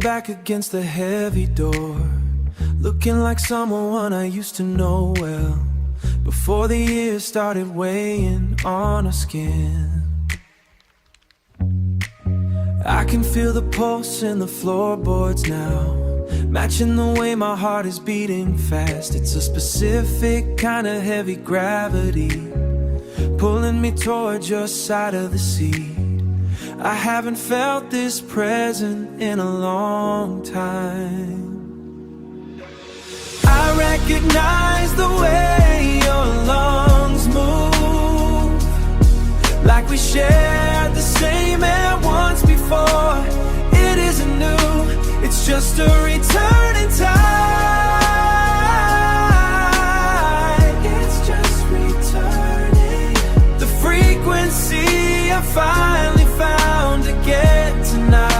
back against the heavy door, looking like someone I used to know well, before the years started weighing on our skin. I can feel the pulse in the floorboards now, matching the way my heart is beating fast. It's a specific kind of heavy gravity, pulling me towards your side of the seat. I haven't felt this present in a long time. I recognize the way your lungs move, like we shared the same air once before. It isn't new, it's just a return in time. It's just returning the frequency I finally found again tonight.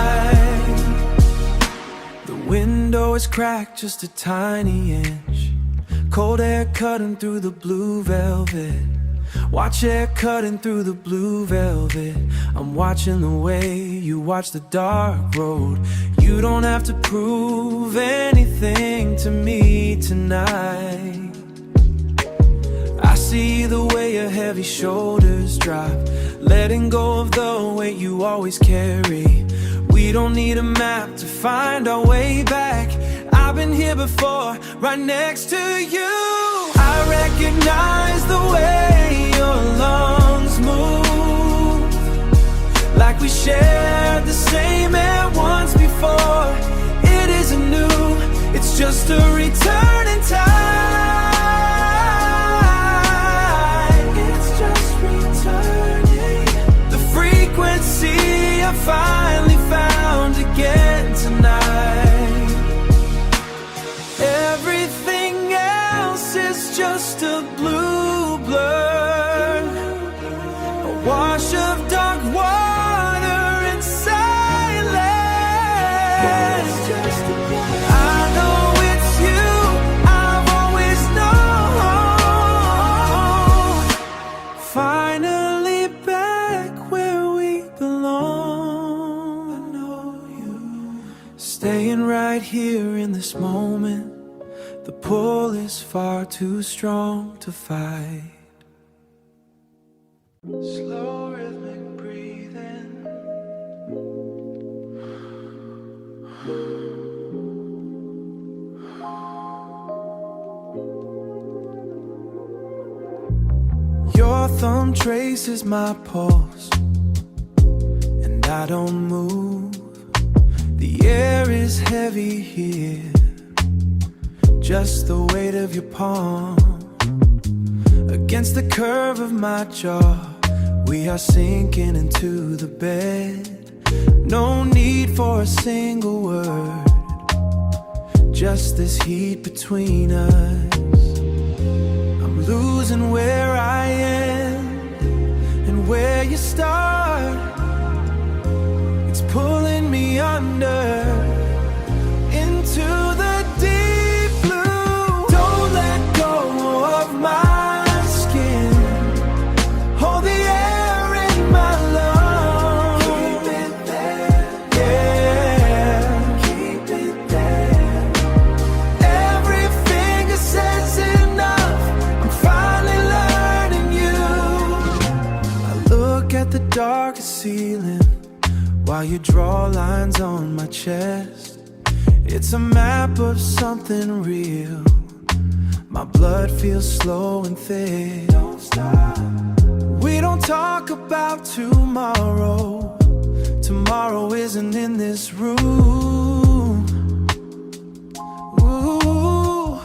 The window is cracked just a tiny inch, cold air cutting through the blue velvet. Watch air cutting through the blue velvet. I'm watching the way you watch the dark road. You don't have to prove anything to me tonight. I see the way your heavy shoulders drop, letting go of the weight you always carry. We don't need a map to find our way back. I've been here before, right next to you. I recognize the way your lungs move, like we shared the same air once before. It isn't new, it's just a return in time. It's just returning the frequency I finally found again tonight. Everything else is just a blue blur, a wash of dark water in silence. I know it's you, I've always known. Finally back where we belong. I know you, staying right here in this moment. The pull is far too strong to fight. Slow rhythmic breathing, your thumb traces my pulse, and I don't move. The air is heavy here, just the weight of your palm against the curve of my jaw. We are sinking into the bed, no need for a single word, just this heat between us. I'm losing where I end and where you start. It's pulling me under into the deep blue. Don't let go of my skin, hold the air in my lungs. Keep it there, yeah, keep it there. Every finger says enough, I'm finally learning you. I look at the darkest ceiling while you draw lines on my chest. It's a map of something real. My blood feels slow and thick. Don't stop. We don't talk about tomorrow. Tomorrow isn't in this room. Ooh,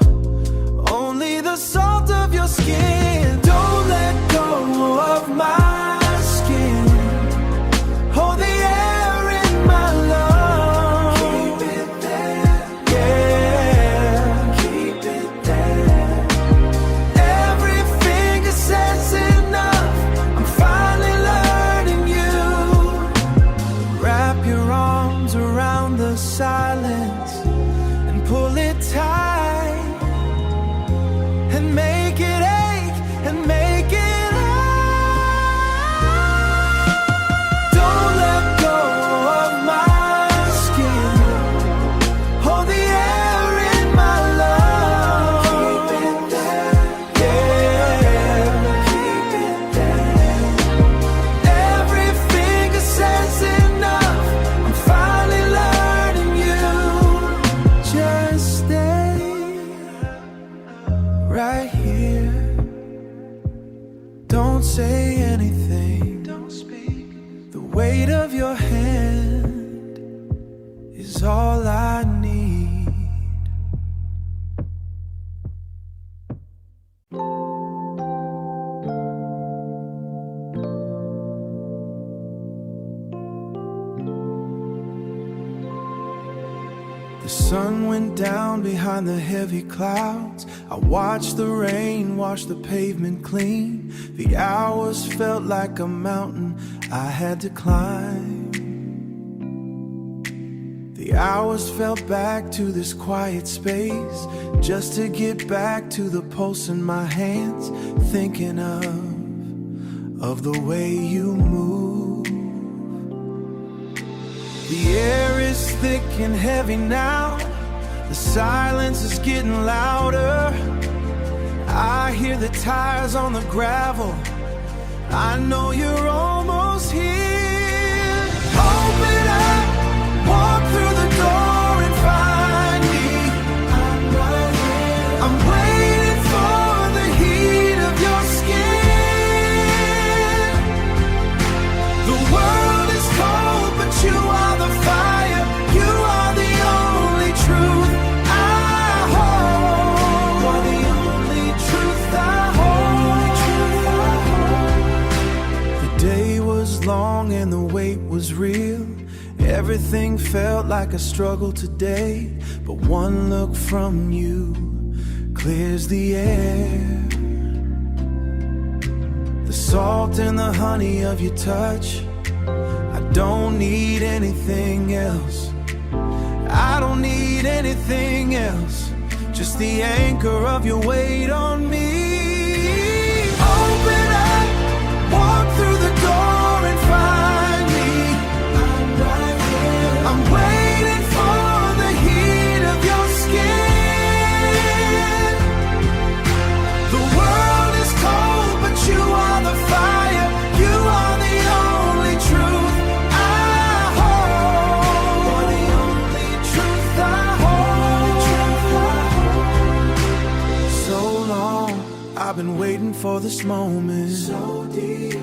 only the salt of your skin. Don't let go of my skin, hold the air in my lungs. Keep it there, yeah, keep it there. Every finger says enough, I'm finally learning you. Wrap your arms around the silence and pull it tight, and make it ache and make it The sun went down behind the heavy clouds. I watched the rain wash the pavement clean. The hours felt like a mountain I had to climb. The hours fell back to this quiet space, just to get back to the pulse in my hands, thinking of the way you move. The air is thick and heavy now. The silence is getting louder. I hear the tires on the gravel. I know you're almost here. Open up, walk through the door and find me. I'm right here. I'm waiting for the heat of your skin. The world is cold, but you are the fire. You are the only truth I hold. You are the only truth I hold. The day was long and the wait was real. Everything felt like a struggle today, but one look from you clears the air. The salt and the honey of your touch, I don't need anything else. I don't need anything else, just the anchor of your weight on me. Open up, walk through the door and find me. I'm right here. I'm waiting for the heat of your skin. The world is cold, but you are the fire. You are the only truth I hold. You are the only truth I hold. So long, I've been waiting for this moment. So deep.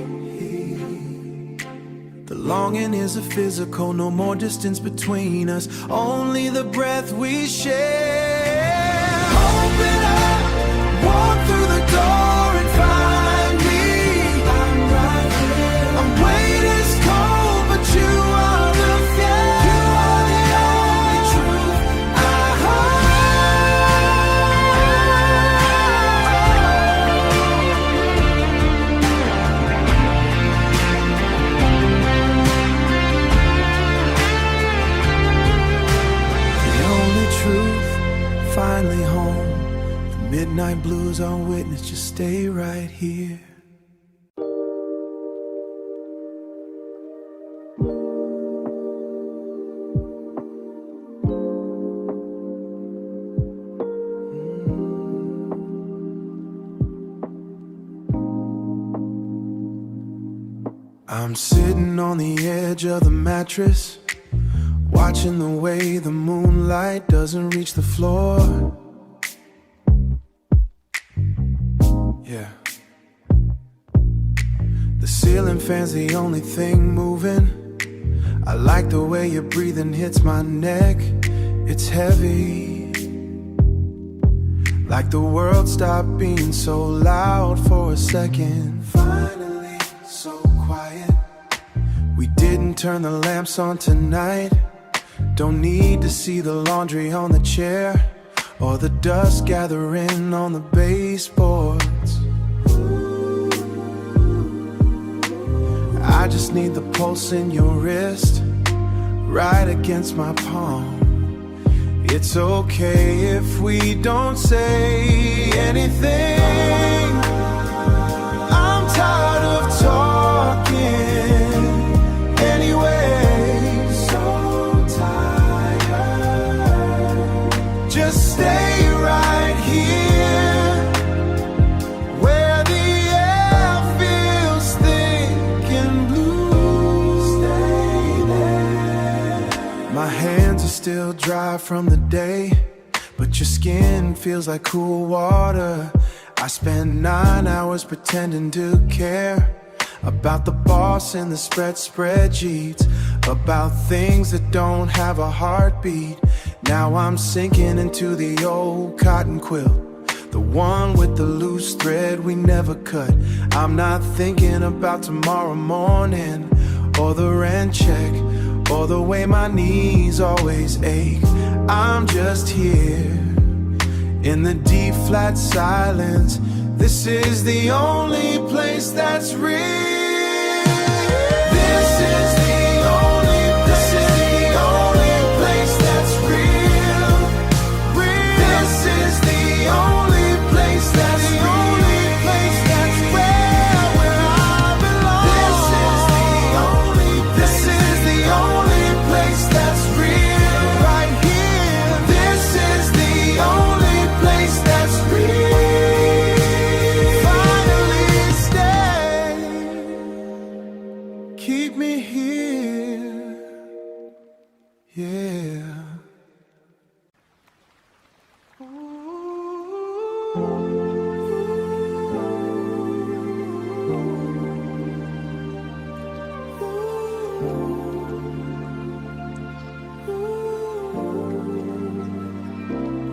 The longing is a physical, no more distance between us, only the breath we share. Open up, walk through the door and find me. I'm right here. I'm waiting, it's cold, but you are the fire. You are the only truth I finally home. The midnight blues on witness, just stay right here. I'm sitting on the edge of the mattress, watching the way the moonlight doesn't reach the floor. Yeah. The ceiling fan's the only thing moving. I like the way your breathing hits my neck. It's heavy, like the world stopped being so loud for a second. Finally, so quiet. We didn't turn the lamps on tonight. Don't need to see the laundry on the chair or the dust gathering on the baseboards. I just need the pulse in your wrist, right against my palm. It's okay if we don't say anything. I'm tired of talking anyway. Just stay right here, where the air feels thick and blue. Stay there. My hands are still dry from the day, but your skin feels like cool water. I spent 9 hours pretending to care about the boss and the spreadsheets, about things that don't have a heartbeat. Now I'm sinking into the old cotton quilt, the one with the loose thread we never cut. I'm not thinking about tomorrow morning or the rent check or the way my knees always ache. I'm just here in the deep flat silence. This is the only place that's real. This is the only place that's real. This is the only place that's where I belong. This is the only place that's real. Right here. This is the only place that's real. Finally stay. Keep me here. Yeah.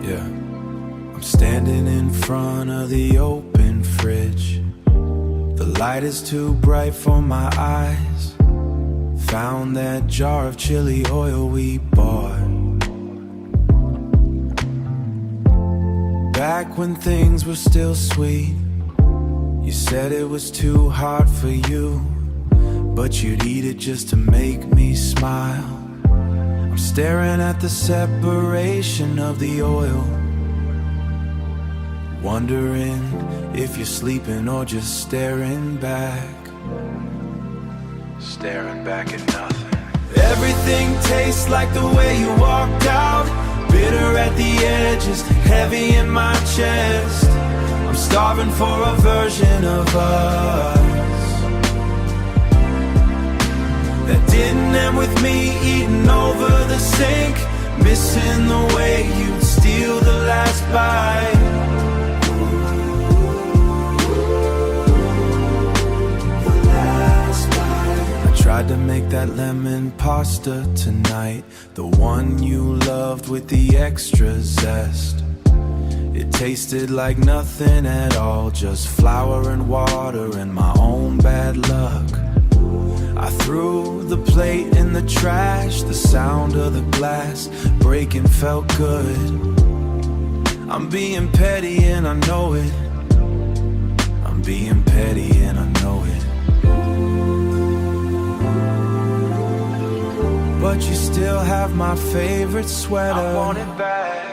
Yeah, I'm standing in front of the open fridge. The light is too bright for my eyes. Found that jar of chili oil we bought back when things were still sweet. You said it was too hard for you, but you'd eat it just to make me smile. I'm staring at the separation of the oil, wondering if you're sleeping or just staring back at nothing. Everything tastes like the way you walked out. Bitter at the edges, heavy in my chest. I'm starving for a version of us that didn't end with me eating over the sink, missing the way you'd steal the last bite. Tried to make that lemon pasta tonight, the one you loved with the extra zest. It tasted like nothing at all, just flour and water and my own bad luck. I threw the plate in the trash, the sound of the glass breaking felt good. I'm being petty and I know it. I'm being petty and I know it. But you still have my favorite sweater. I want it back.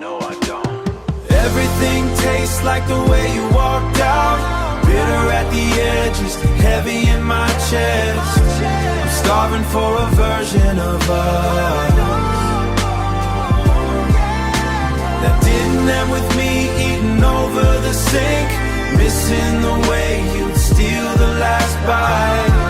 No, I don't. Everything tastes like the way you walked out. Bitter at the edges, heavy in my chest. I'm starving for a version of us that didn't end with me eating over the sink, missing the way you'd steal the last bite.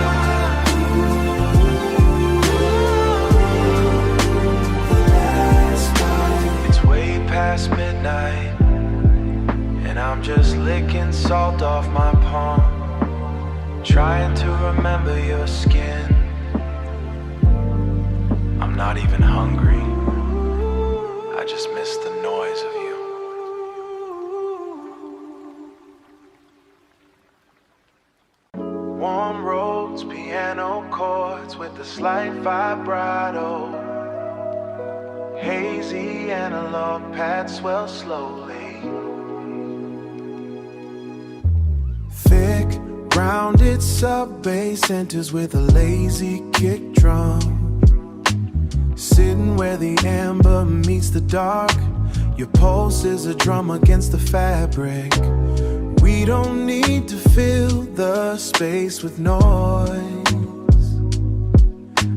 Past midnight, and I'm just licking salt off my palm, trying to remember your skin. I'm not even hungry, I just miss the noise of you. Warm roads, piano chords with a slight vibrato. Hazy analog pads swell slowly. Thick, rounded sub-bass enters with a lazy kick drum. Sitting where the amber meets the dark, your pulse is a drum against the fabric. We don't need to fill the space with noise.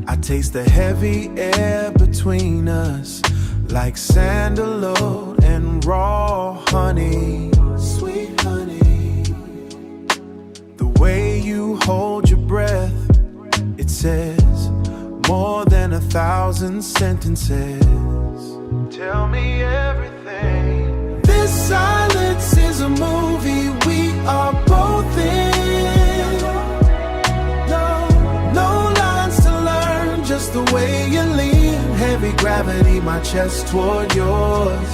I taste the heavy air between us, like sandalwood and raw honey. Sweet honey. The way you hold your breath, it says more than 1,000 sentences. Tell me everything. This silence is a movie we are both in. Just the way you lean, heavy gravity, my chest toward yours.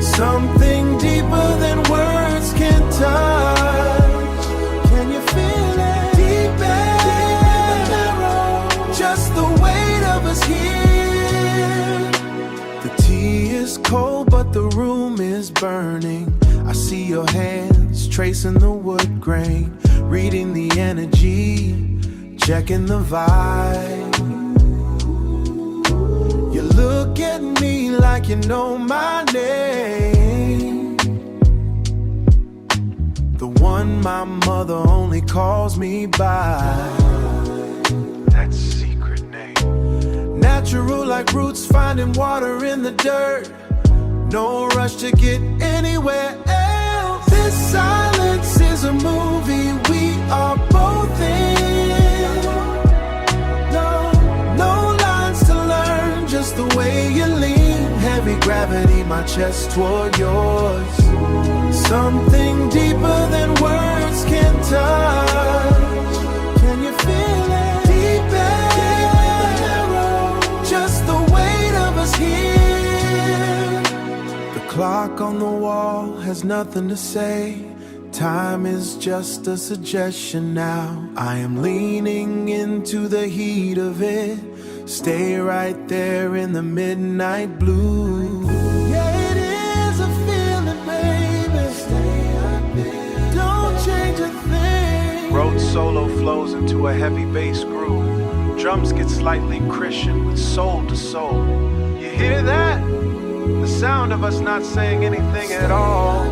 Something deeper than words can touch. Can you feel it? Deep in the marrow. burning. I see your hands tracing the wood grain, reading the energy, checking the vibe. You look at me like you know my name, the one my mother only calls me by. That secret name. Natural like roots finding water in the dirt. No rush to get anywhere else. This silence is a movie we are both in. No lines to learn, just the way you lean. Heavy gravity, my chest toward yours. Something deeper than words can touch. Can you feel it? Deep arrow, just the weight of us here. The clock on the wall has nothing to say. Time is just a suggestion now. I am leaning into the heat of it. Stay right there in the midnight blue. Yeah, it is a feeling, baby. Stay up there. Don't change a thing. Road solo flows into a heavy bass groove. Drums get slightly Christian with soul to soul. You hear that? The sound of us not saying anything at all.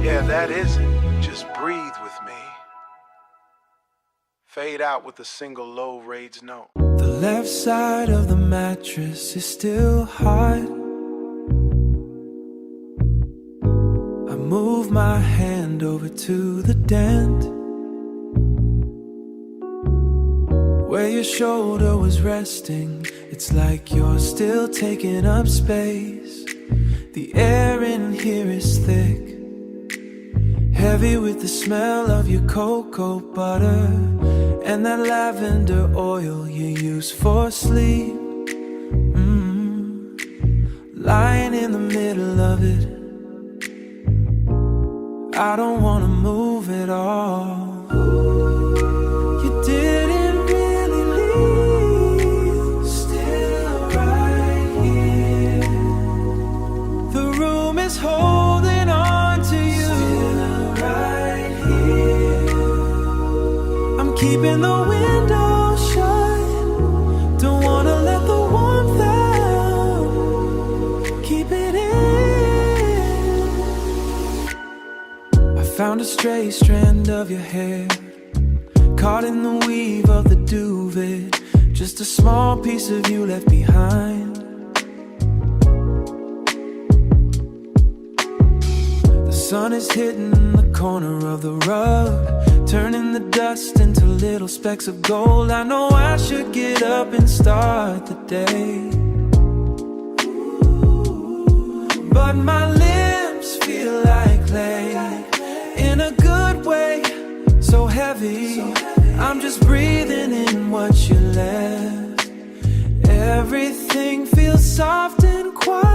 Yeah, that is it. Just breathe with me. Fade out with a single low raised note. The left side of the mattress is still hot. I move my hand over to the dent where your shoulder was resting. It's like you're still taking up space. The air in here is thick, heavy with the smell of your cocoa butter and that lavender oil you use for sleep. Lying in the middle of it, I don't wanna move at all. You didn't really leave, still right here. The room is holding on to you, still right here. I'm keeping the window shut, don't wanna let the warmth out, keep it in. I found a stray strand of your hair, caught in the weave of the duvet, just a small piece of you left behind. The sun is hitting the corner of the rug, turning the dust into little specks of gold. I know I should get up and start the day, but my lips feel like clay, in a good way, so heavy. I'm just breathing in what you left. Everything feels soft and quiet.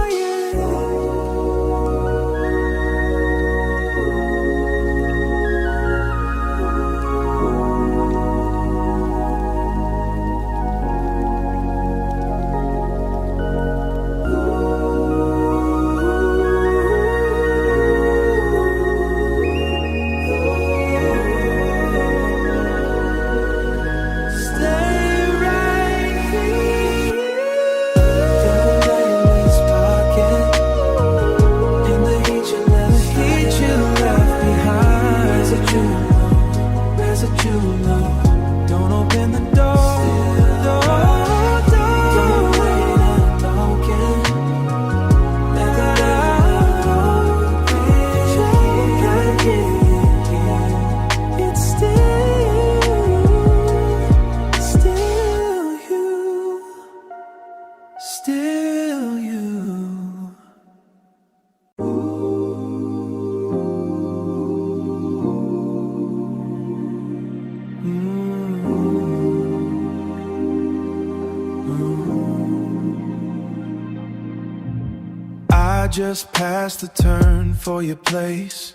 Just past the turn for your place,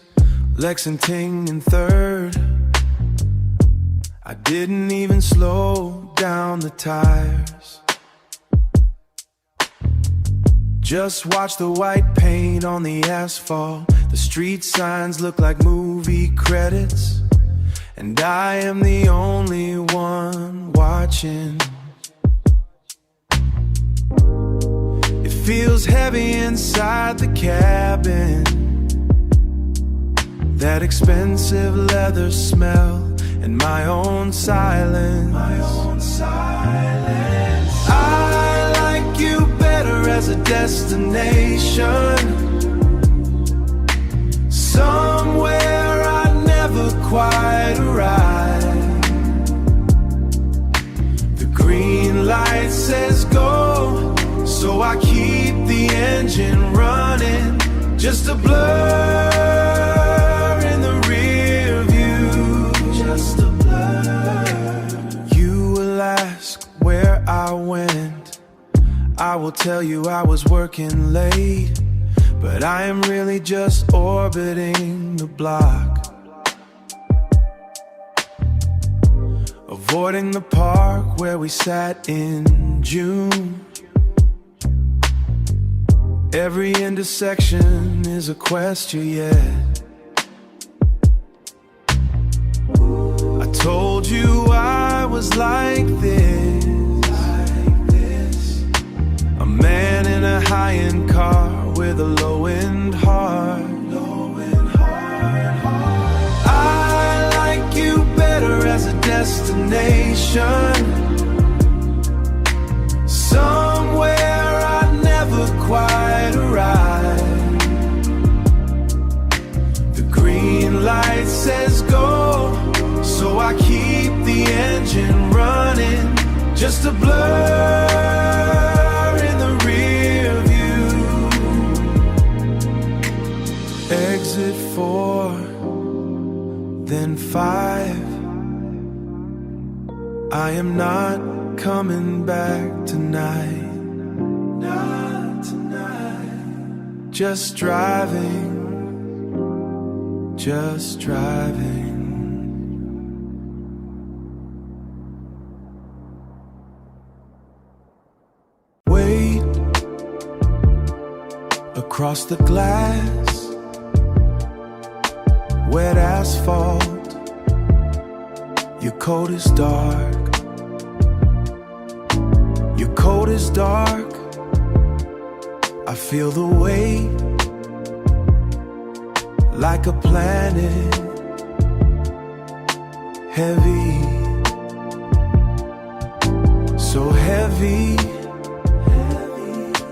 Lexington and 3rd. I didn't even slow down the tires, Just watch the white paint on the asphalt. The street signs look like movie credits, and I am the only one watching. It feels heavy inside the cabin, that expensive leather smell, and my own silence. I like you better as a destination, somewhere I never quite arrive. The green light says go, so I keep the engine running. Just a blur in the rear view, just a blur. You will ask where I went, I will tell you I was working late, but I am really just orbiting the block, avoiding the park where we sat in June. Every intersection is a question yet. I told you I was like this, a man in a high-end car with a low-end heart. I like you better as a destination, somewhere I never quite arrive. The green light says go, so I keep the engine running. Just a blur in the rear view. Exit 4, then 5. I am not coming back tonight. Not tonight. Just driving, just driving. Wait across the glass, wet asphalt. Your coat is dark. Your coat is dark. I feel the weight like a planet, heavy, so heavy,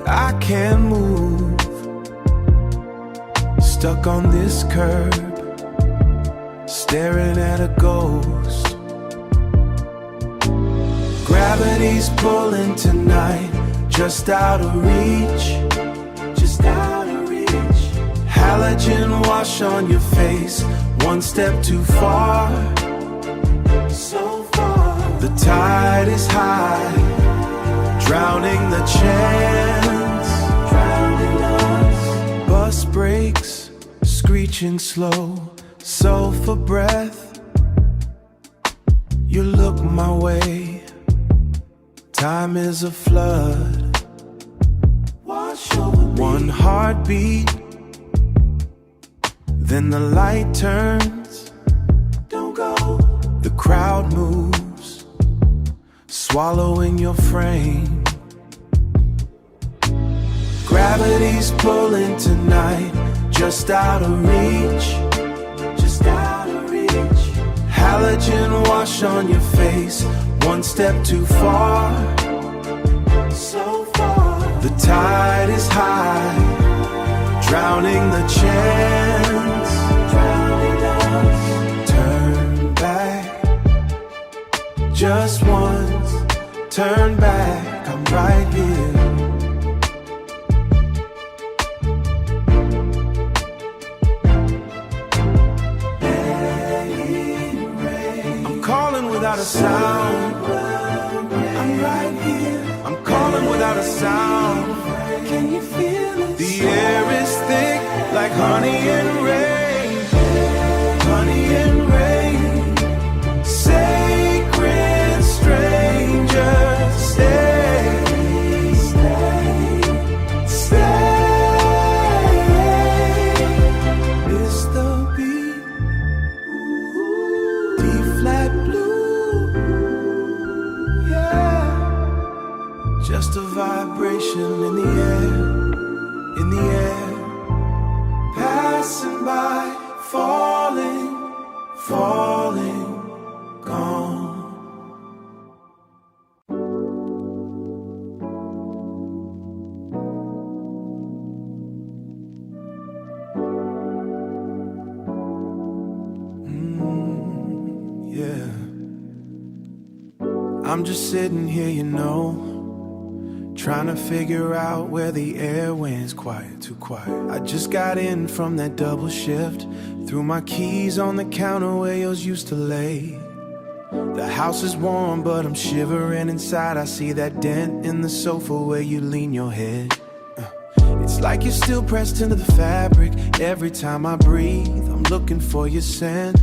I can't move, stuck on this curb, staring at a ghost. Gravity's pulling tonight, just out of reach, just out of reach. Halogen wash on your face, one step too far, so far. The tide is high, drowning the chance, drowning us. Bus brakes, screeching slow, sulfur breath. You look my way, time is a flood. Wash over me. One heartbeat, then the light turns. Don't go. The crowd moves, swallowing your frame. Gravity's pulling tonight, just out of reach, just out of reach. Halogen wash on your face, one step too far, so far. The tide is high, drowning the chance, drowning us. Turn back, just once. Turn back, I'm right here. I'm calling without a sound. I'm right here. I'm calling without a sound. Can you feel it? The air is thick like honey and rain. Honey and rain. Sacred stranger, stay, stay, stay. reflection in the air, in the air. Passing by, falling, falling, gone. Yeah. I'm just sitting here, you know, trying to figure out where the air went's quiet, too quiet. I just got in from that double shift, threw my keys on the counter where yours used to lay. The house is warm, but I'm shivering inside. I see that dent in the sofa where you lean your head. It's like you're still pressed into the fabric. Every time I breathe, I'm looking for your scent.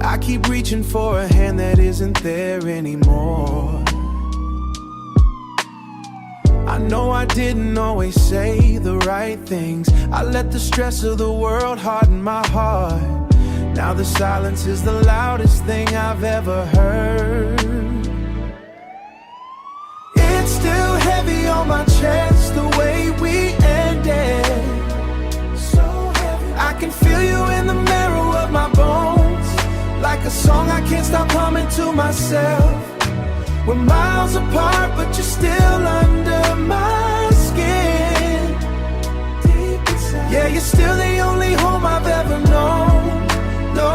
I keep reaching for a hand that isn't there anymore. I know I didn't always say the right things. I let the stress of the world harden my heart. Now the silence is the loudest thing I've ever heard. It's still heavy on my chest, the way we ended. So heavy. I can feel you in the marrow of my bones. Like a song I can't stop humming to myself. We're miles apart, but you're still under my skin. Deep inside. Yeah, you're still the only home I've ever known. No.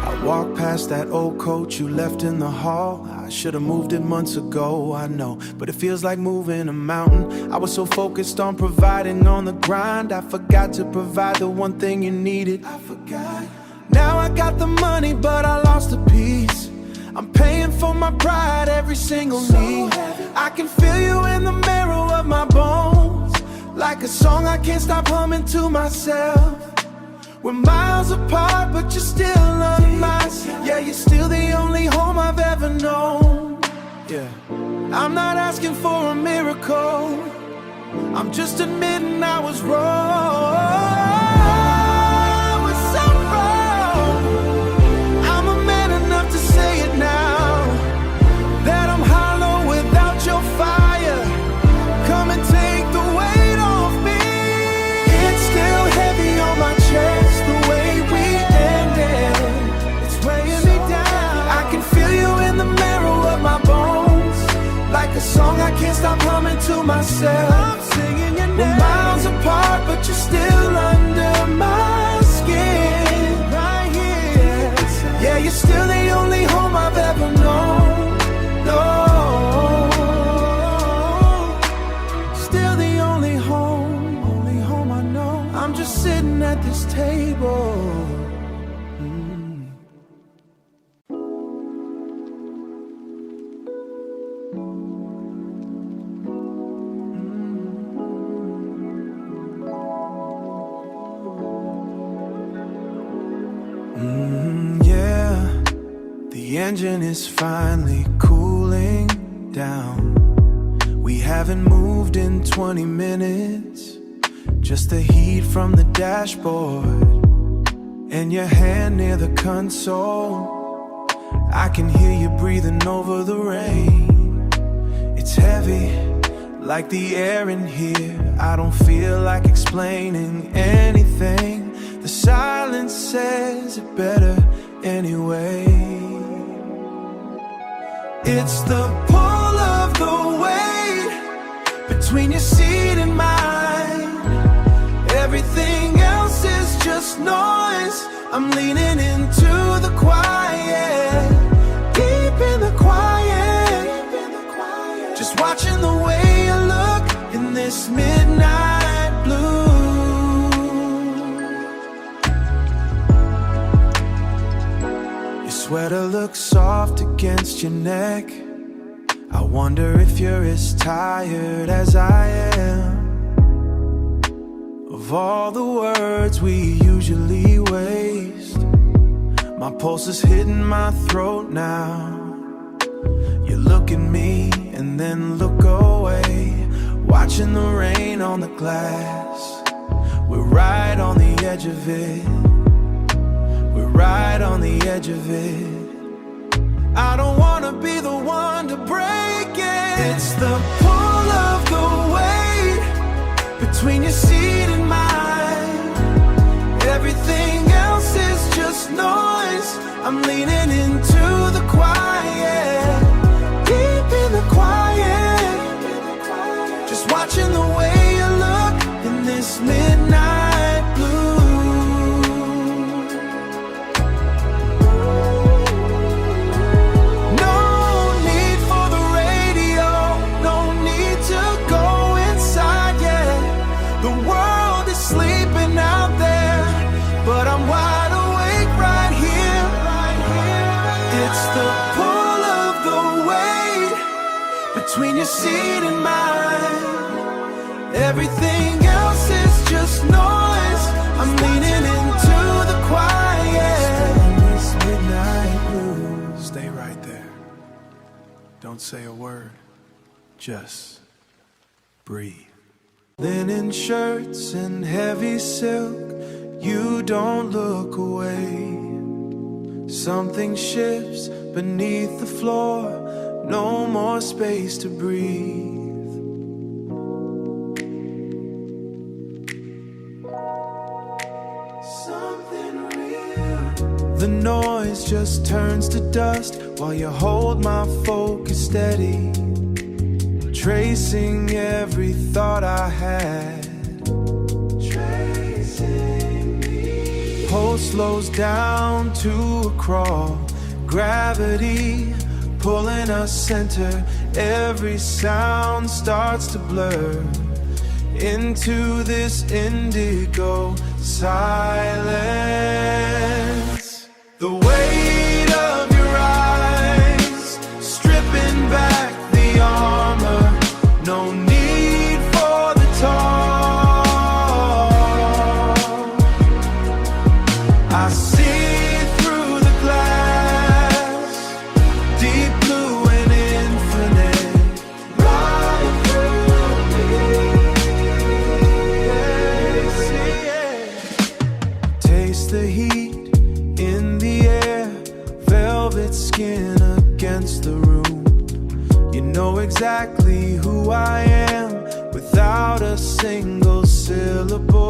I walked past that old coat you left in the hall. I should have moved it months ago, I know, but it feels like moving a mountain. I was so focused on providing on the grind, I forgot to provide the one thing you needed. I forgot. Now I got the money, but I lost a piece. I'm paying for my pride every single need. I can feel you in the marrow of my bones. Like a song I can't stop humming to myself. We're miles apart, but you're still on my side. Yeah, you're still the only home I've ever known. Yeah, I'm not asking for a miracle. I'm just admitting I was wrong. Song I can't stop humming to myself. I'm singing your name. We're miles apart, but you're still under my skin. Right here. Yeah, you're still the only home I've ever known. No. Still the only home I know. I'm just sitting at this table. Yeah, the engine is finally cooling down. We haven't moved in 20 minutes. Just the heat from the dashboard and your hand near the console. I can hear you breathing over the rain. It's heavy, like the air in here. I don't feel like explaining anything. The silence says it better anyway. It's the pull of the weight between your seat and mine. Everything else is just noise. I'm leaning into the quiet, deep in the quiet. Just watching the way you look in this midnight blue. Sweater looks soft against your neck. I wonder if you're as tired as I am. Of all the words we usually waste, my pulse is hitting my throat now. You look at me and then look away, watching the rain on the glass. We're right on the edge of it. We're right on the edge of it. I don't wanna be the one to break it. It's the pull of the weight between your seat and mine. Everything else is just noise. I'm leaning into the quiet, deep in the quiet, just watching the way you look in this midnight blue. Between your seat and mine, everything else is just noise. I'm leaning into the quiet. This midnight blue. Stay right there. Don't say a word. Just breathe. Linen shirts and heavy silk, you don't look away. Something shifts beneath the floor, no more space to breathe. Something real. The noise just turns to dust while you hold my focus steady, tracing every thought I had. Tracing me. Pulse slows down to a crawl. Gravity pulling us center. Every sound starts to blur into this indigo silence. The weight of your eyes stripping back the armor. No need for the talk. I see through the glass, deep blue and infinite, right through me. Yeah, see it. Taste the heat in the air, velvet skin against the room. You know exactly who I am without a single syllable.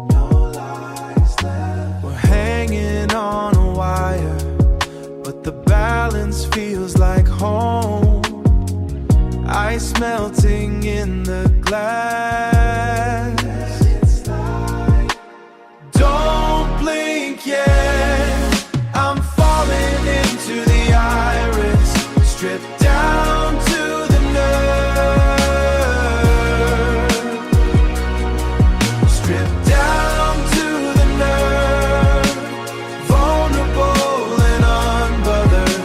No lies left. We're hanging on a wire, but the balance feels like home. Ice melting in the glass. Don't blink yet, I'm falling into the iris, stripped down to the nerve, stripped down to the nerve, vulnerable and unbothered,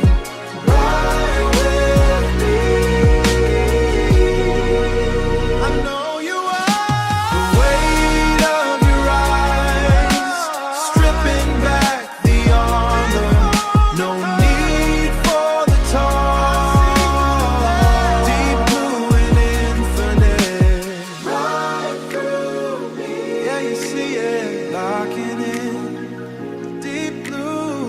right with me. I know you are. The weight of your eyes stripping back the armor. No need for the talk. Deep blue and infinite, right through me. Yeah, you see it, locking in. Deep blue,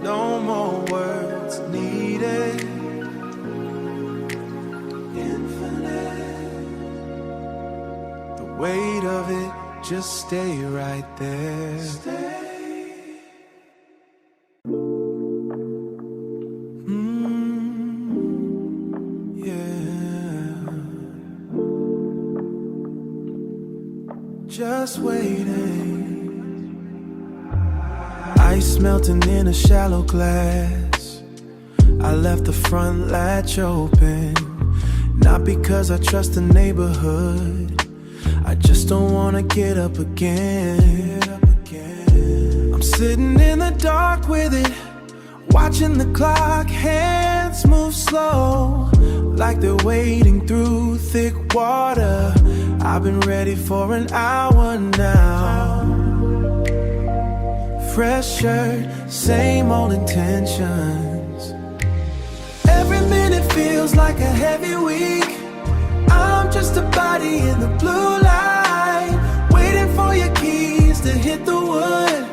no more words needed. Infinite. The weight of it, just stay right there. Stay. Yeah. Just waiting. Ice melting in a shallow glass. I left the front latch open, not because I trust the neighborhood. I just don't wanna get up again. I'm sitting in the dark with it, watching the clock, hands move slow, like they're wading through thick water. I've been ready for an hour now. Fresh shirt, same old intentions. Every minute feels like a heavy week. I'm just a body in the blue light, waiting for your keys to hit the wood.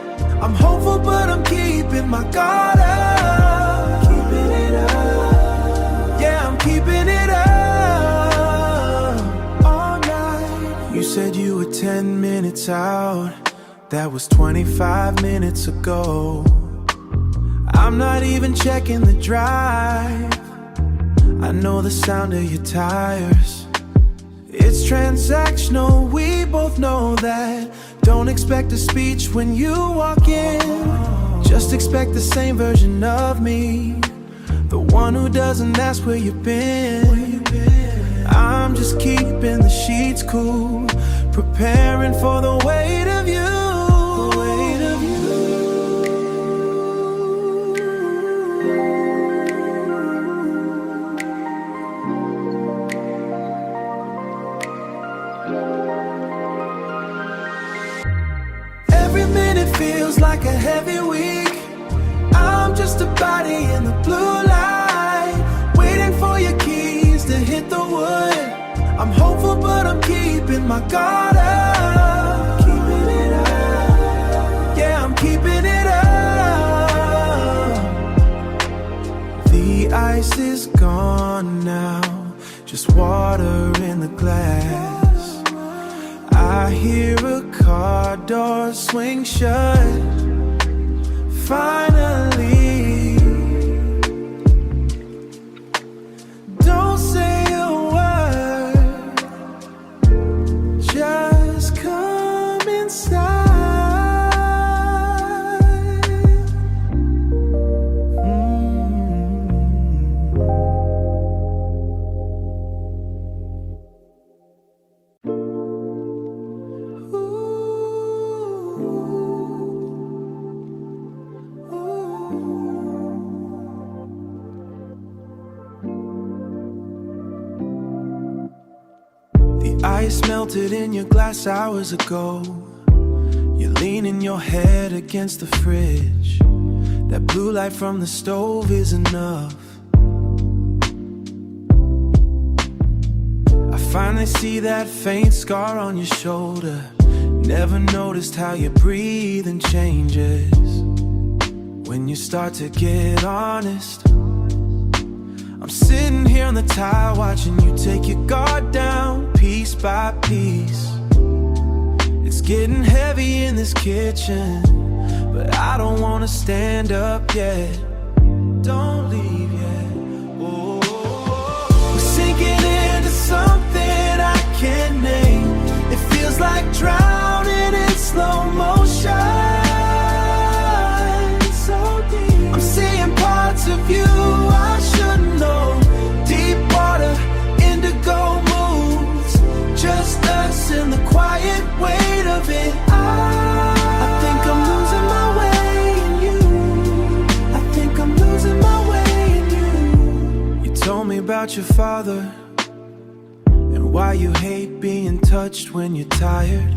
I'm hopeful, but I'm keeping my guard up. Keeping it up. Yeah, I'm keeping it up all night. You said you were 10 minutes out. That was 25 minutes ago. I'm not even checking the drive. I know the sound of your tires. It's transactional, we both know that. Don't expect a speech when you walk in. Just expect the same version of me, the one who doesn't ask where you've been. I'm just keeping the sheets cool, preparing for the weight of you. The weight of you. Every minute feels like a heavy week. I'm just a body in the blue light, waiting for your keys to hit the wood. I'm hopeful, but I'm keeping my guard up. Keeping it up. Yeah, I'm keeping it up. The ice is gone now, just water in the glass. I hear a car door swing shut. Finally, don't say a word, just come inside. Ice melted in your glass hours ago. You're leaning your head against the fridge. That blue light from the stove is enough. I finally see that faint scar on your shoulder. Never noticed how your breathing changes when you start to get honest. I'm sitting here on the tile watching you take your guard down piece by piece. It's getting heavy in this kitchen, but I don't wanna stand up yet. Don't leave yet. Oh, we're sinking into something I can't name. It feels like drowning in slow motion. So deep, I'm seeing parts of you I shouldn't know. Deep water, indigo moods, just us in the quiet weight of it. I think I'm losing my way in you. I think I'm losing my way in you. You told me about your father and why you hate being touched when you're tired.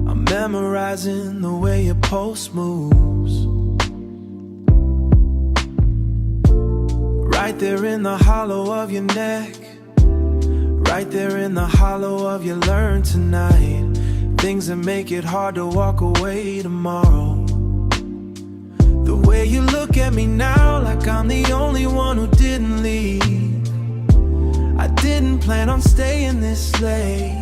I'm memorizing the way your pulse moves. Right there in the hollow of your neck, right there in the hollow of your learn tonight. Things that make it hard to walk away tomorrow. The way you look at me now, like I'm the only one who didn't leave. I didn't plan on staying this late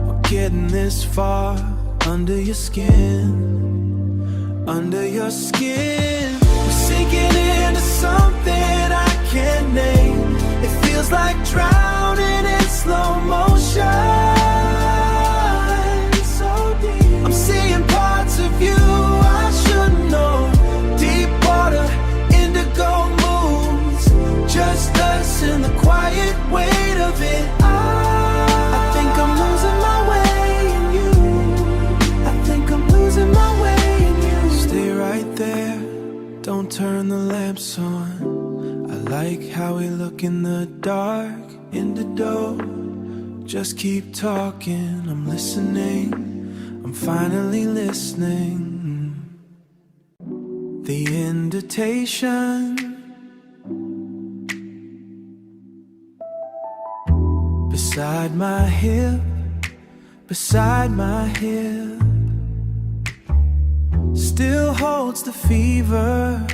or getting this far under your skin. Under your skin, we're sinking into something I can't name. It feels like drowning in slow motion. So deep, I'm seeing parts of you I shouldn't know. Deep water, indigo moods, just us in the quiet weight of it. I think I'm losing my way in you. I think I'm losing my way in you. Stay right there, don't turn the lamps on. I like how we look in the dark, in the dough. Just keep talking, I'm listening. I'm finally listening. The invitation beside my hip, beside my hip still holds the fever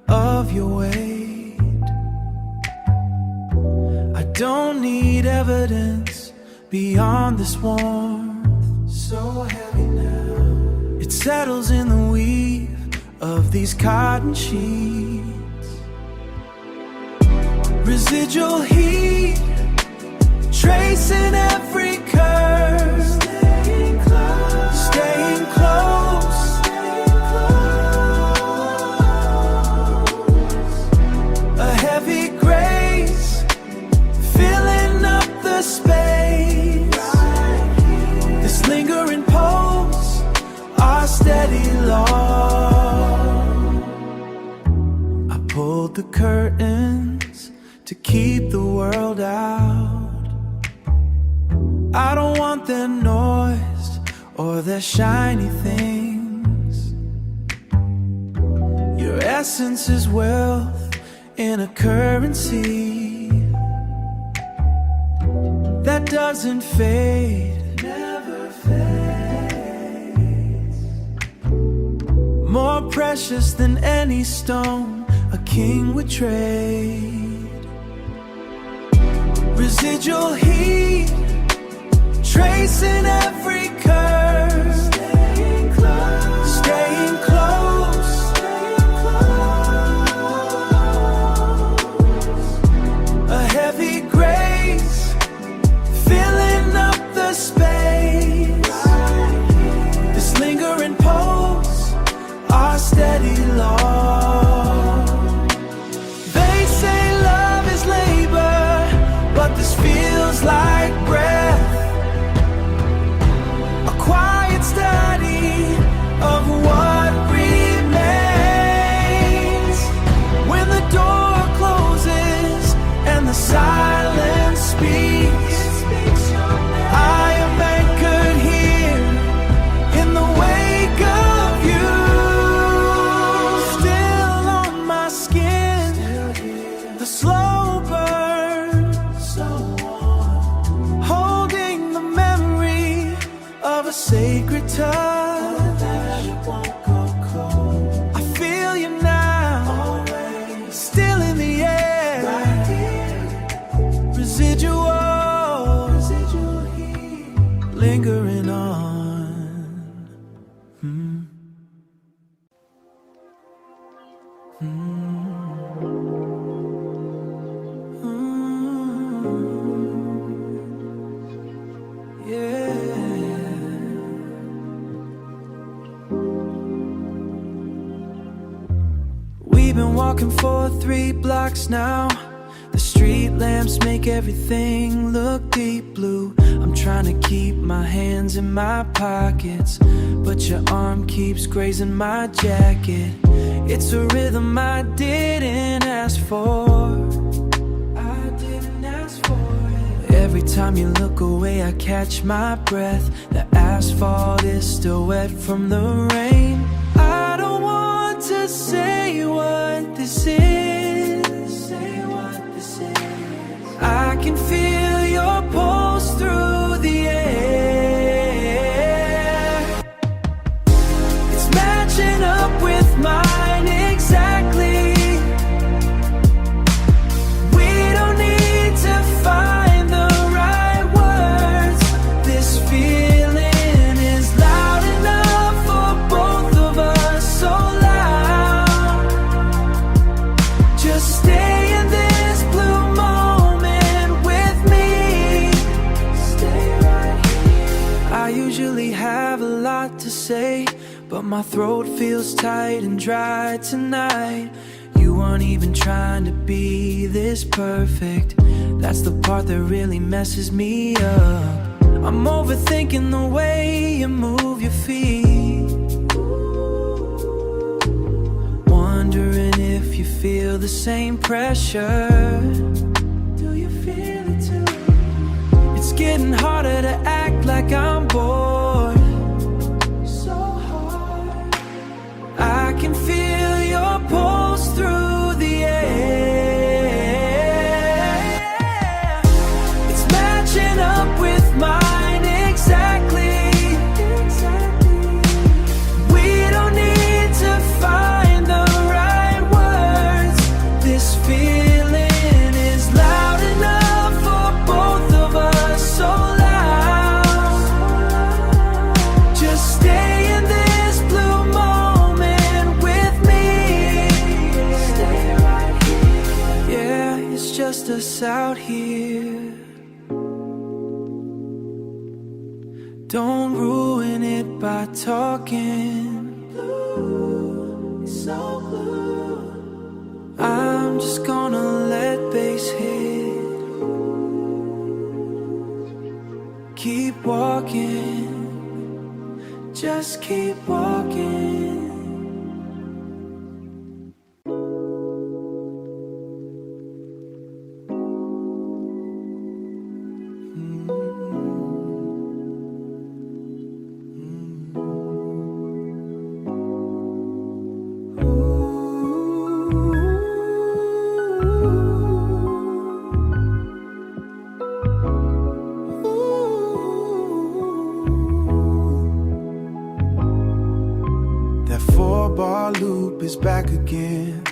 of your weight. I don't need evidence beyond this warmth, so heavy now. It settles in the weave of these cotton sheets. Residual heat, tracing every curve. Staying close, staying close, staying close. A heavy grace, filling up the space. This lingering pulse, our steady law. I pulled the curtains to keep the world out. I don't want their noise or their shiny things. Your essence is wealth in a currency that doesn't fade, never fades. More precious than any stone a king would trade. Residual heat, tracing every curve. Staying close, staying close, staying close. A heavy grace, filling up the space. This lingering pulse, our steady law. They say love is labor, but this feels like breath. Quiet study of what remains. When the door closes and the silence speaks, I am anchored here in the wake of you. Still on my skin, the slow burn, so warm, holding the memory of a sacred touch. I feel you now, still in the air. Residual heat, lingering on. We've been walking for 3 blocks now. The street lamps make everything look deep blue. I'm trying to keep my hands in my pockets, but your arm keeps grazing my jacket. It's a rhythm I didn't ask for. I didn't ask for it. Every time you look away, I catch my breath. The asphalt is still wet from the rain. I don't want to say what this is. Say what this is. I can feel your pulse through the air. It's matching up with mine exactly. We don't need to find the right words. This feeling is loud enough for both of us, so loud. Just stay in this blue moment with me. Stay right here. I usually have a lot to say, but my throat feels tight and dry tonight. You weren't even trying to be this perfect. That's the part that really messes me up. I'm overthinking the way you move your feet, wondering if you feel the same pressure. Do you feel it too? It's getting harder to act like I'm bored. So hard. I can feel your pulse through the air. It's matching up with mine exactly. us out here. Don't ruin it by talking. Blue, it's so blue. I'm just gonna let bass hit. Keep walking, just keep walking. Loop is back again,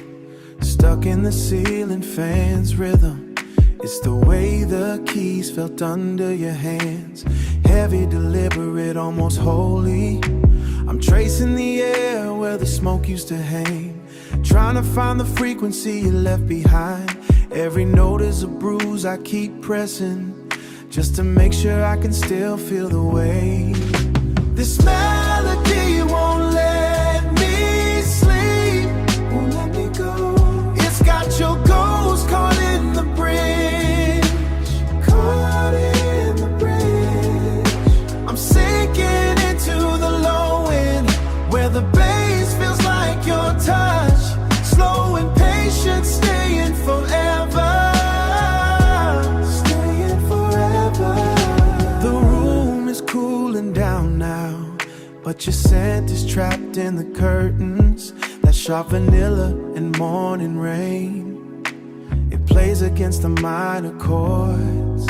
stuck in the ceiling fan's rhythm. It's the way the keys felt under your hands, heavy, deliberate, almost holy. I'm tracing the air where the smoke used to hang, trying to find the frequency you left behind. Every note is a bruise I keep pressing, just to make sure I can still feel the way. This melody won't let me sleep, won't let me go. It's got your ghost caught in the bridge, caught in the bridge. I'm sinking into the low end, where the bass feels like your touch, slow and patient, staying forever, staying forever. The room is cooling down now, but your scent is trapped in the curtains. That sharp vanilla and morning rain, it plays against the minor chords.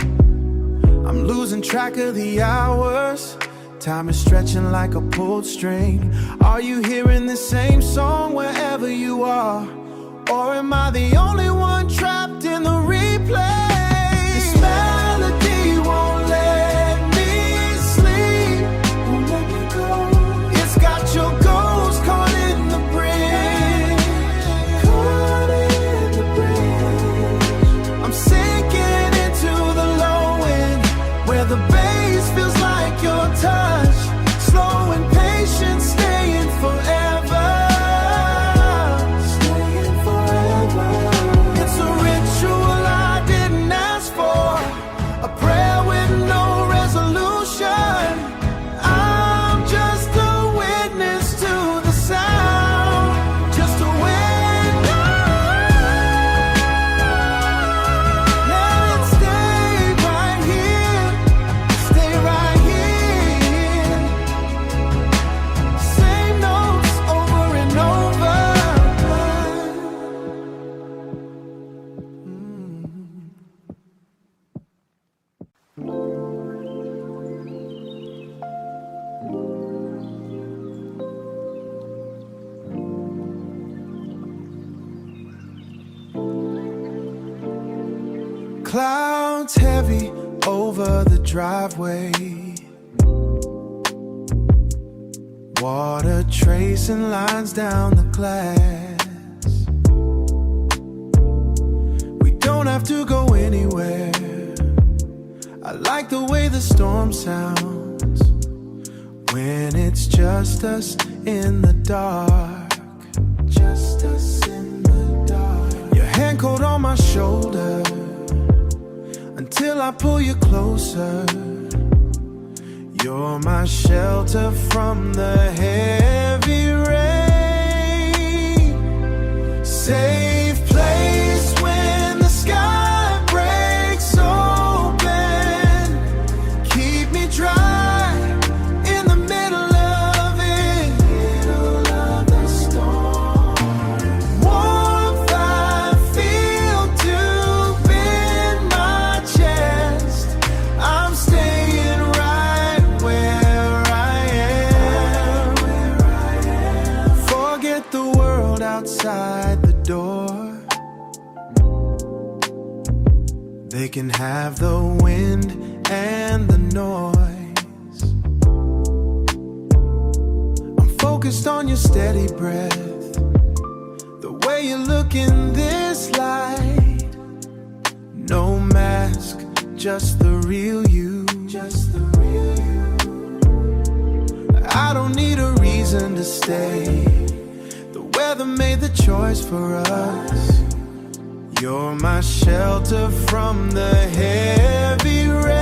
I'm losing track of the hours, time is stretching like a pulled string. Are you hearing the same song wherever you are, or am I the only one trapped in the replay? This melody won't let me sleep, won't let me go. It's got your ghost caught in the bridge, caught in the bridge. I'm sinking into the low end, where the bass feels like your touch, slow and patient, staying forever, staying forever. It's a ritual I didn't ask for, a prayer with no resolution. I'm just a witness to the sound, just a window. Let it stay right here, stay right here. Same notes over and over. Clouds heavy over the driveway, water tracing lines down the glass. We don't have to go anywhere. I like the way the storm sounds when it's just us in the dark, just us in the dark. Your hand cold on my shoulder until I pull you closer. You're my shelter from the heavy rain, safe place when the sky breaks open. Keep me dry in the middle of it, middle of the storm. Warmth I feel deep in my chest. I'm staying right where I am. Forget the world outside the door. They can have the wind and the noise. I'm focused on your steady breath, the way you look in this light. No just the real you. Just the real you. I don't need a reason to stay. The weather made the choice for us. You're my shelter from the heavy rain.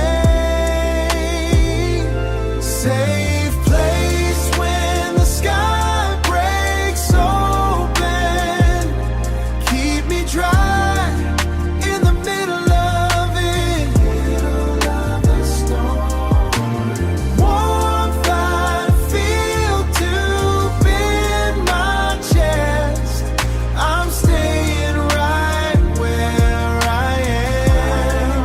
Safe place when the sky breaks open. Keep me dry in the middle of it. Middle of the storm. Warmth I feel deep in my chest. I'm staying right where I am.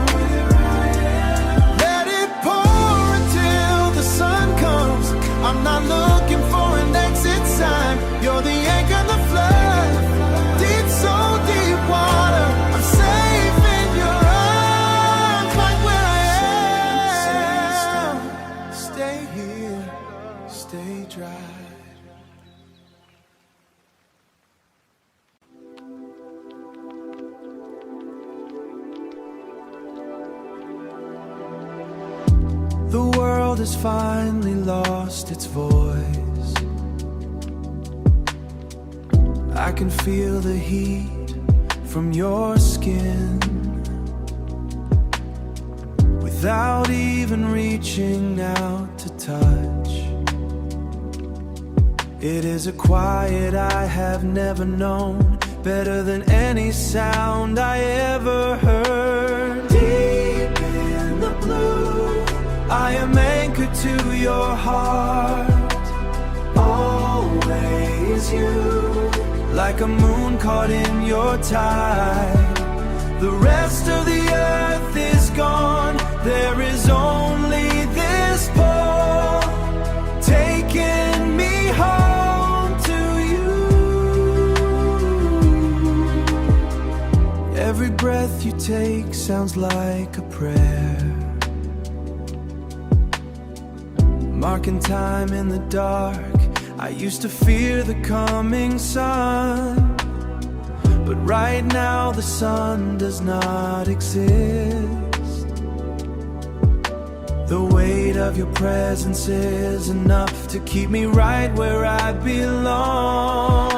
Let it pour until the sun comes. I'm not looking for an exit sign. You're the anchor, the flood. Deep, so deep water. I'm safe in your arms, right where I am. Stay here, stay dry. The world has finally lost its voice. I can feel the heat from your skin without even reaching out to touch. It is a quiet I have never known, better than any sound I ever heard. Deep in the blue, I am anchored to your heart. Always you, like a moon caught in your tide. The rest of the earth is gone. There is only this pull taking me home to you. Every breath you take sounds like a prayer, marking time in the dark. I used to fear the coming sun, but right now the sun does not exist. The weight of your presence is enough to keep me right where I belong.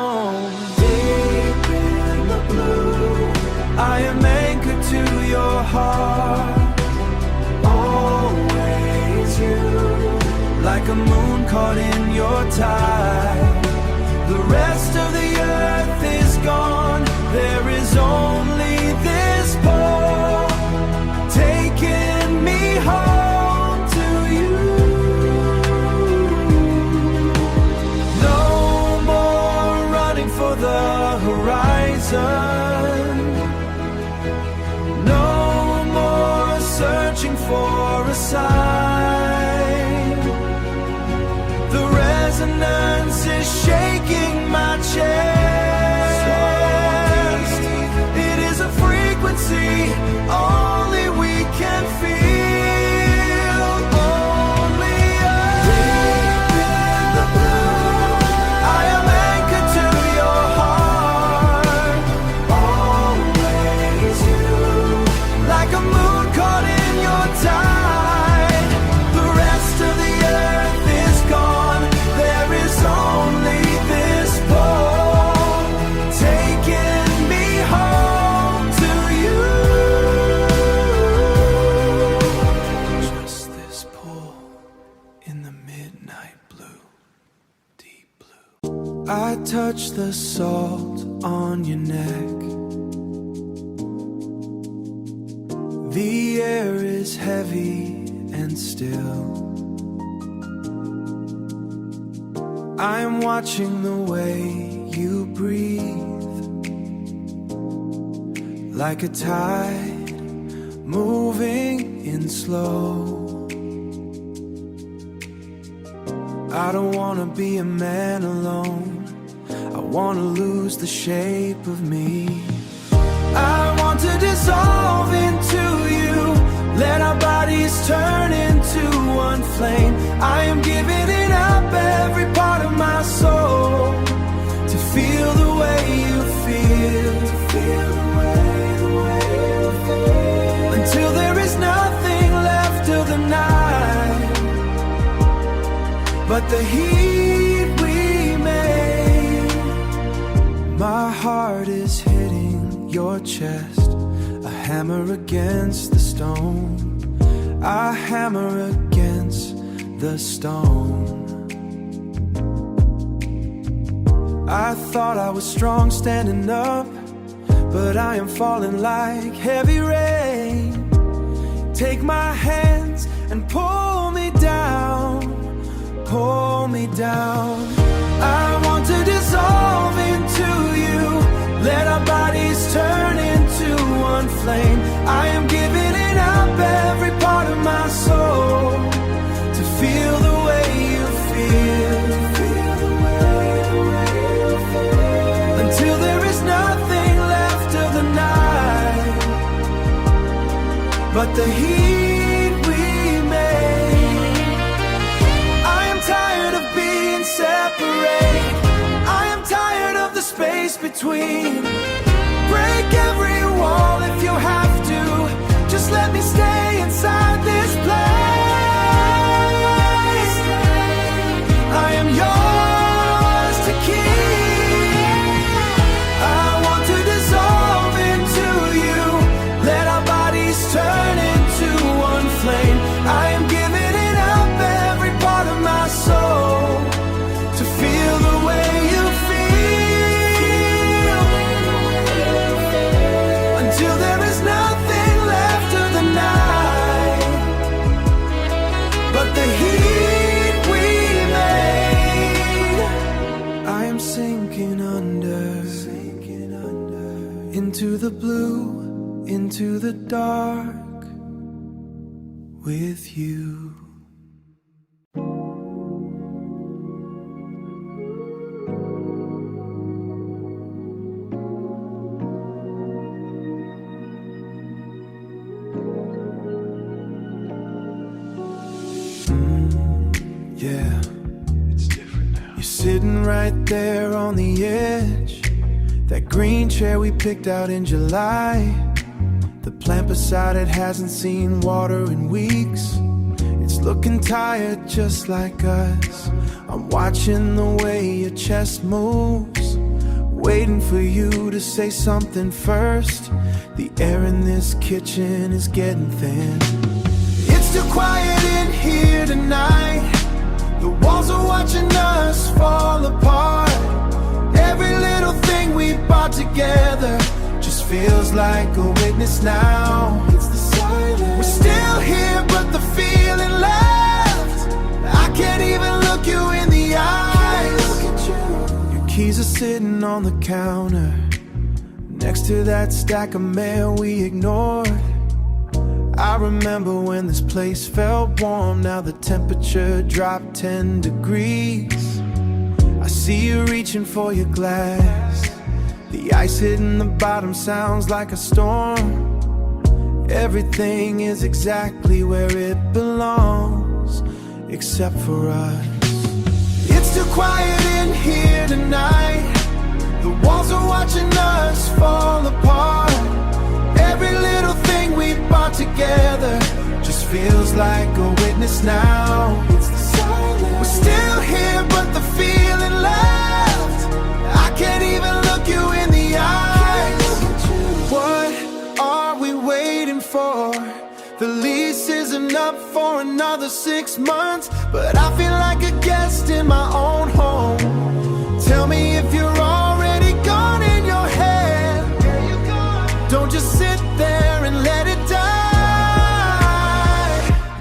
Deep in the blue, I am anchored to your heart. Always you, like a moon caught in your tide. The rest of the earth is gone. There is only this pull taking me home to you. No more running for the horizon. No more searching for a sign. The resonance is shaking my chest. It is a frequency only we can feel. Only us. Deep in the blue, I am anchored to your heart. Always you, like a moon caught in your tide. The rest of the earth is gone. There is only this pull taking me home to you. Just this pull in the midnight blue, deep blue. I touch the salt on your neck. The air is heavy and still. I am watching the way you breathe, like a tide moving in slow. I don't wanna be a man alone. I wanna lose the shape of me. I want to dissolve into you. Let our bodies turn into one flame. I am giving it up, every part of my soul, to feel the way you feel. To feel the way you feel. Until there is nothing but the heat we made. My heart is hitting your chest, a hammer against the stone. I hammer against the stone. I thought I was strong standing up, but I am falling like heavy rain. Take my hands and pull me down, pull me down. I want to dissolve into you, let our bodies turn into one flame. I am giving it up, every part of my soul, to feel the way you feel. Until there is nothing left of the night but the heat we made. I am tired of being separate. I am tired of the space between. Break every wall if you have to. Just let me stay inside this place. I am yours to keep. I want to dissolve into you, let our bodies turn into one flame. I am giving it up, every part of my soul, to feel the way you feel. Until there is nothing left of the night but the heat we made. I am sinking under, into the blue, into the dark with you. Yeah, It's different now. you're sitting right there on the edge, that green chair we picked out in July. The plant beside it hasn't seen water in weeks. It's looking tired just like us. I'm watching the way your chest moves, waiting for you to say something first. The air in this kitchen is getting thin. It's too quiet in here tonight. The walls are watching us fall apart. Every little thing we bought together just feels like a witness now. It's the silence. We're still here, but the feeling left. I can't even look you in the eyes. Your keys are sitting on the counter, next to that stack of mail we ignored. I remember when this place felt warm, now the temperature dropped 10 degrees. I see you reaching for your glass, the ice hitting the bottom sounds like a storm. Everything is exactly where it belongs, except for us. It's too quiet in here tonight. The walls are watching us fall apart. Every little thing we bought together just feels like a witness now. It's the silence. We're still here, but the feeling left. I can't even look you in the eyes. What are we waiting for? The lease isn't up for another 6 months, but I feel like a guest in my own home. Tell me if you're already gone in your head. Don't just sit there and let it die.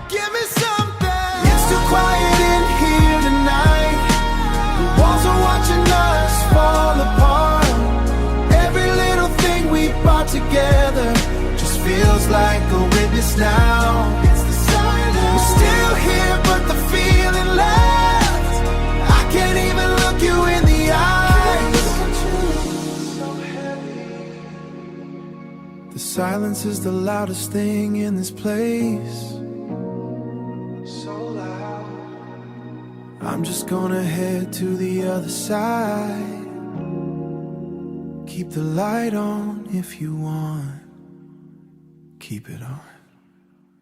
Give me something. It's too quiet in here tonight. The walls are watching us fall apart. Every little thing we bought together just feels like a witness now. It's the silence. We're still here, but the feeling left. I can't even look you in the eyes. The silence is the loudest thing in this place. So loud. I'm just gonna head to the other side. Keep the light on if you want. Keep it on.